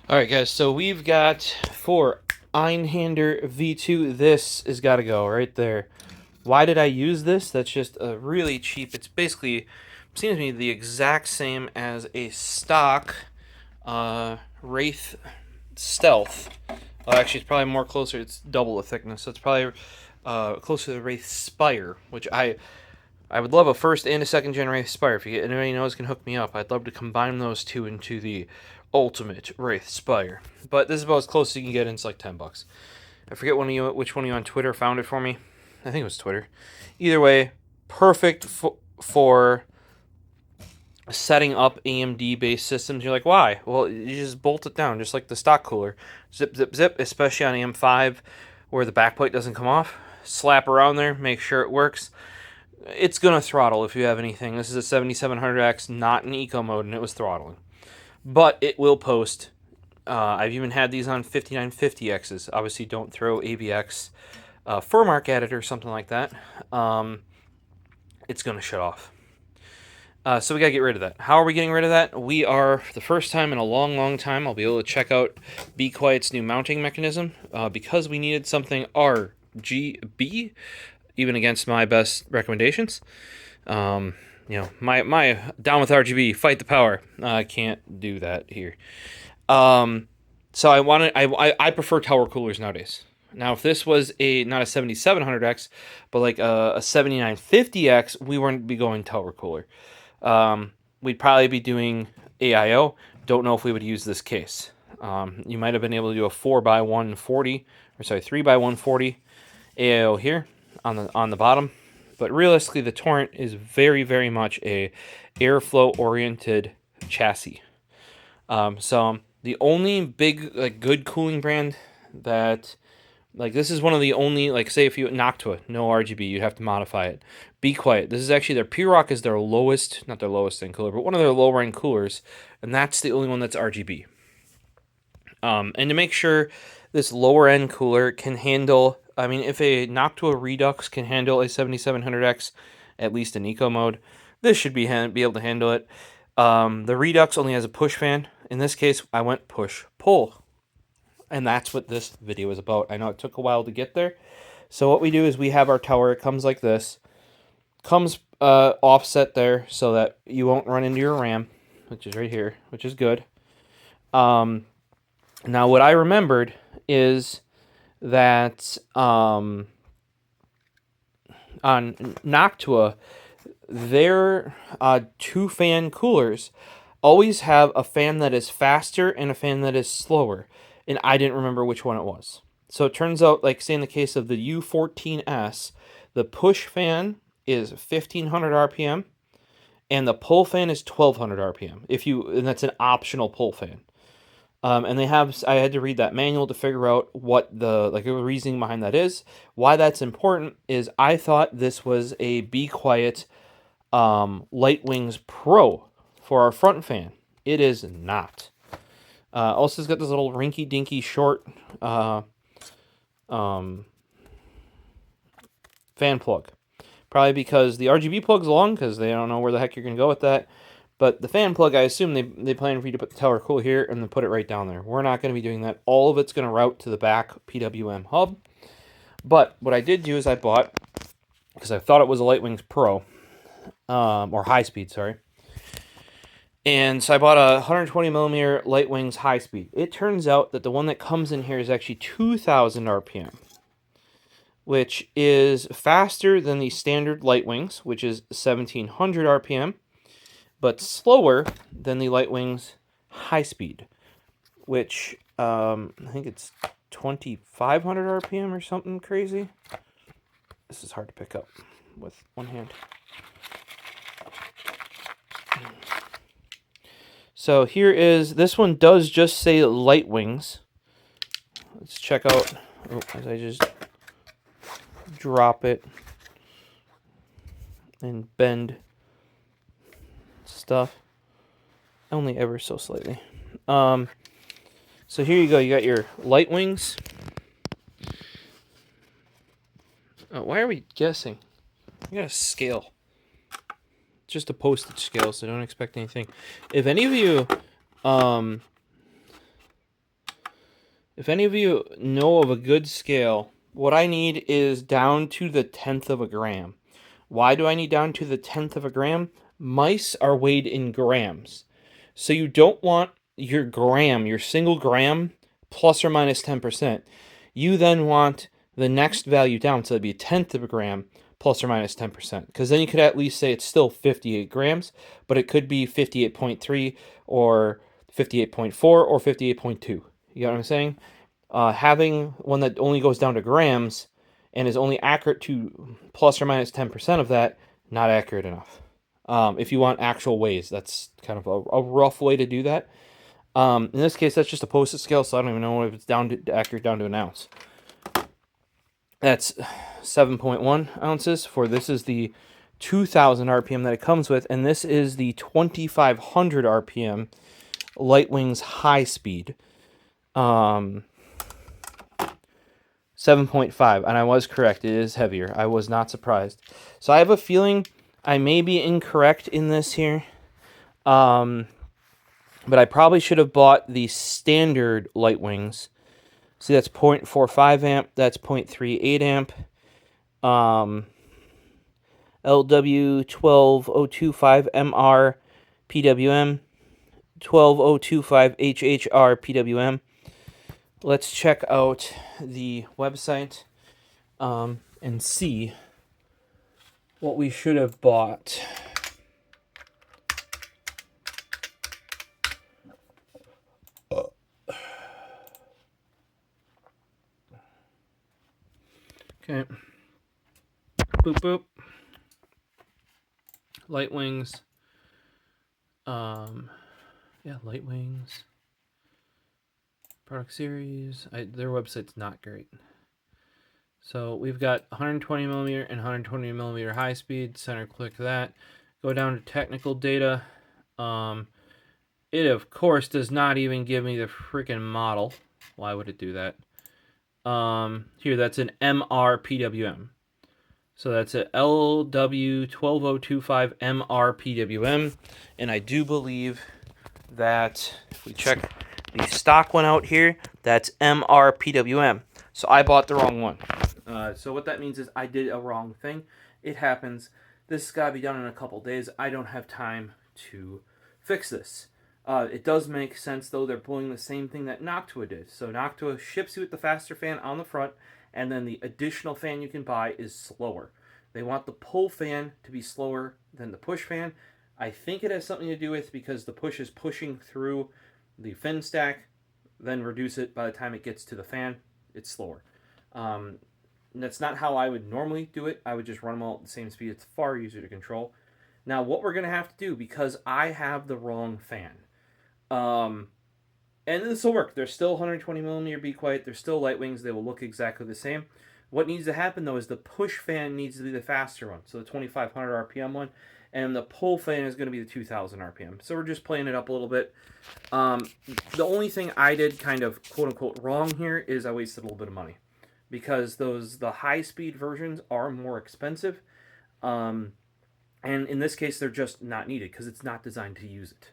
Alright guys, so we've got for Einhander V2, this has got to go right there. Why did I use this? That's just a really cheap, it's basically, seems to me the exact same as a stock Wraith Stealth. Well, actually it's probably more closer, it's double the thickness, so it's probably closer to the Wraith Spire, which I would love a first and a second gen Wraith Spire. If you anybody knows can hook me up, I'd love to combine those two into the ultimate Wraith Spire. But this is about as close as you can get, and it's like $10. I forget which one of you on Twitter found it for me. I think it was Twitter. Either way, perfect for setting up AMD based systems. You're like, why? Well, you just bolt it down, just like the stock cooler. Zip, zip, zip, especially on AM5 where the backplate doesn't come off. Slap around there, make sure it works. It's going to throttle if you have anything. This is a 7700X, not in eco mode, and it was throttling. But it will post. I've even had these on 5950Xs. Obviously, don't throw AVX Furmark at it or something like that. It's going to shut off. So we got to get rid of that. How are we getting rid of that? We are, for the first time in a long, long time, I'll be able to check out bequiet's new mounting mechanism. Because we needed something RGB, even against my best recommendations. My down with RGB, fight the power. I can't do that here. So I prefer tower coolers nowadays. Now, if this was not a 7700X, but like a 7950X, we wouldn't be going tower cooler. We'd probably be doing AIO. Don't know if we would use this case. You might have been able to do a 4x140, or sorry, 3x140 AIO here on the bottom, but realistically the Torrent is very, very much a airflow oriented chassis. So the only big good cooling brand that this is one of the only, say if you Noctua, no RGB, you'd have to modify it. bequiet, this is actually their P-Rock is their lowest, not their lowest end cooler, but one of their lower end coolers, and that's the only one that's RGB. And to make sure this lower end cooler can handle, I mean, if a Noctua Redux can handle a 7700X, at least in eco mode, this should be able to handle it. The Redux only has a push fan. In this case, I went push-pull. And that's what this video is about. I know it took a while to get there. So what we do is we have our tower. It comes like this. Comes offset there so that you won't run into your RAM, which is right here, which is good. Now, what I remembered is that on Noctua, their two-fan coolers always have a fan that is faster and a fan that is slower, and I didn't remember which one it was. So it turns out, like say in the case of the U14S, the push fan is 1500 RPM, and the pull fan is 1200 RPM. And that's an optional pull fan. And I had to read that manual to figure out what the reasoning behind that is. Why that's important is I thought this was a bequiet Lightwings Pro for our front fan. It is not. Also, it's got this little rinky-dinky short fan plug. Probably because the RGB plug's long, because they don't know where the heck you're going to go with that. But the fan plug, I assume they plan for you to put the tower cooler here and then put it right down there. We're not going to be doing that. All of it's going to route to the back PWM hub. But what I did do is I bought, because I thought it was a Lightwings Pro, or High Speed, sorry. And so I bought a 120 millimeter Lightwings High Speed. It turns out that the one that comes in here is actually 2,000 RPM, which is faster than the standard Lightwings, which is 1,700 RPM. But slower than the Lightwings High Speed, which I think it's 2,500 RPM or something crazy. This is hard to pick up with one hand. So here is, this one does just say Lightwings. Let's check out, as I just drop it and bend stuff only ever so slightly. So here you go. You got your Lightwings. Why are we guessing? I got a scale. It's just a postage scale, so don't expect anything. If any of you If any of you know of a good scale, what I need is down to the 10th of a gram. Why do I need down to the 10th of a gram? Mice are weighed in grams. So you don't want your gram, your single gram, plus or minus 10%. You then want the next value down, so that'd be a 10th of a gram, plus or minus 10%. Because then you could at least say it's still 58 grams, but it could be 58.3 or 58.4 or 58.2. You know what I'm saying? Having one that only goes down to grams and is only accurate to plus or minus 10% of that, not accurate enough. If you want actual weighs, that's kind of a rough way to do that. In this case, that's just a postage scale, so I don't even know if it's down to accurate down to an ounce. That's 7.1 ounces for this is the 2000 RPM that it comes with, and this is the 2500 RPM Lightwings high speed. 7.5, and I was correct. It is heavier. I was not surprised. So I have a feeling I may be incorrect in this here. But I probably should have bought the standard Lightwings. See, that's 0.45 amp. That's 0.38 amp. LW12025 MR PWM. 12025 HHR PWM. Let's check out the website and see what we should have bought. Okay. Boop, boop. Lightwings. Yeah, Lightwings. Product series. Their website's not great. So we've got 120 millimeter and 120 millimeter high speed. Center click that. Go down to technical data. It of course does not even give me the freaking model. Why would it do that? Here, that's an MR PWM. So that's a LW12025 MR PWM, and I do believe that if we check the stock one out here, that's MR PWM. So I bought the wrong one. So what that means is I did a wrong thing. It happens. This has got to be done in a couple days. I don't have time to fix this. It does make sense, though. They're pulling the same thing that Noctua did. So Noctua ships you with the faster fan on the front, and then the additional fan you can buy is slower. They want the pull fan to be slower than the push fan. I think it has something to do with because the push is pushing through the fin stack, then reduce it by the time it gets to the fan. It's slower. That's not how I would normally do it. I would just run them all at the same speed. It's far easier to control. Now, what we're going to have to do, because I have the wrong fan, and this will work. They're still 120 millimeter bequiet. They're still Lightwings. They will look exactly the same. What needs to happen, though, is the push fan needs to be the faster one, so the 2500 RPM one, and the pull fan is going to be the 2000 RPM. So we're just playing it up a little bit. The only thing I did kind of quote-unquote wrong here is I wasted a little bit of money, because the high-speed versions are more expensive, and in this case, they're just not needed because it's not designed to use it.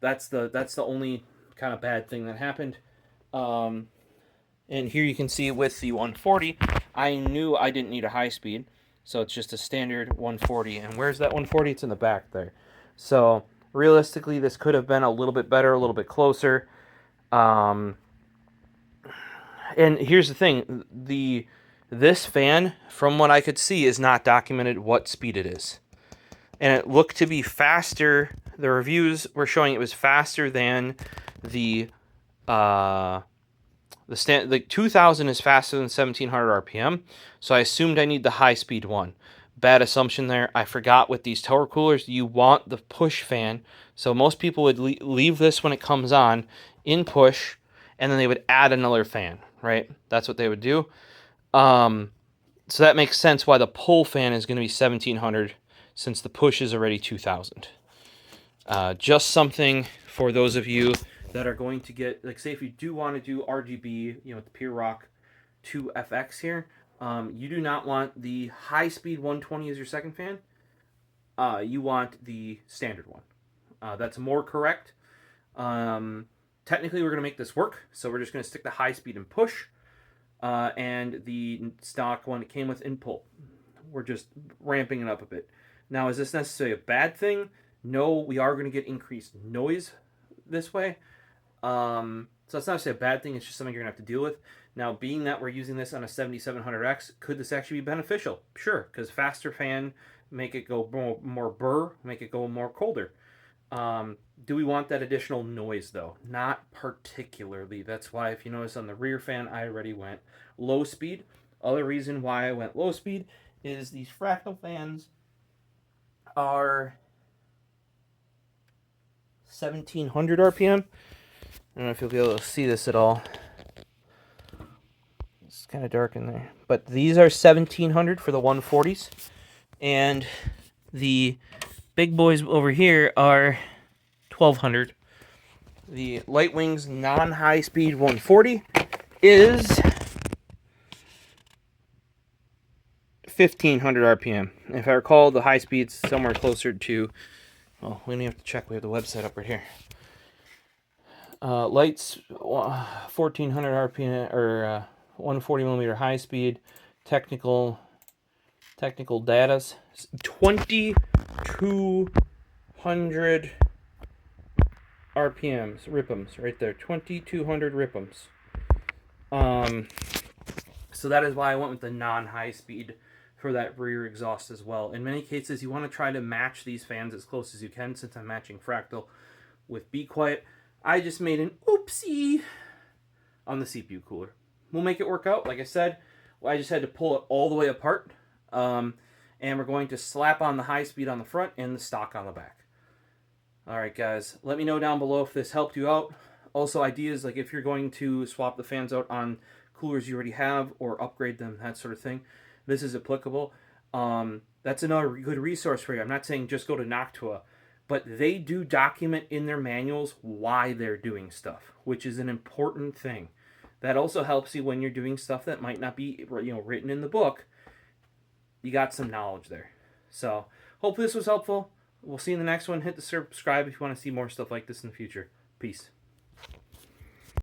That's the only kind of bad thing that happened. And here you can see with the 140, I knew I didn't need a high speed, so it's just a standard 140. And where's that 140? It's in the back there. So realistically, this could have been a little bit better, a little bit closer. And here's the thing: this fan, from what I could see, is not documented what speed it is, and it looked to be faster. The reviews were showing it was faster than the 2000 is faster than 1700 RPM, so I assumed I need the high speed one. Bad assumption there. I forgot with these tower coolers, you want the push fan. So most people would leave this when it comes on in push, and then they would add another fan, right? That's what they would do. So that makes sense why the pull fan is going to be 1700 since the push is already 2000. Just something for those of you that are going to get, like, say if you do want to do RGB, with the Pure Rock 2 FX here, you do not want the high speed 120 as your second fan. You want the standard one. That's more correct. technically we're going to make this work, so we're just going to stick the high speed and push, and the stock one it came with in pull. We're just ramping it up a bit. Now, is this necessarily a bad thing? No, we are going to get increased noise this way. So it's not necessarily a bad thing. It's just something you're going to have to deal with. Now, being that we're using this on a 7700X, could this actually be beneficial? Sure, because faster fan, make it go more burr, make it go more colder. Do we want that additional noise, though? Not particularly. That's why, if you notice on the rear fan, I already went low speed. Other reason why I went low speed is these fractal fans are 1700 RPM. I don't know if you'll be able to see this at all. It's kind of dark in there. But these are 1700 for the 140s. And the big boys over here are 1200. The Lightwings non-high speed 140 is 1500 RPM. If I recall, the high speed's somewhere closer to, well, we don't even have to check. We have the website up right here. Lights 1400 RPM or 140 millimeter high speed. Technical data's 2200 RPMs, RPMs, right there, 2200 RPMs. So that is why I went with the non-high speed for that rear exhaust as well. In many cases, you want to try to match these fans as close as you can. Since I'm matching Fractal with Bequiet, I just made an oopsie on the CPU cooler. We'll make it work out. Like I said, I just had to pull it all the way apart. And we're going to slap on the high speed on the front and the stock on the back. Alright guys, let me know down below if this helped you out. Also ideas like if you're going to swap the fans out on coolers you already have or upgrade them, that sort of thing. This is applicable. That's another good resource for you. I'm not saying just go to Noctua, but they do document in their manuals why they're doing stuff, which is an important thing. That also helps you when you're doing stuff that might not be, written in the book. You got some knowledge there. So, hopefully this was helpful. We'll see you in the next one. Hit the subscribe if you want to see more stuff like this in the future. Peace.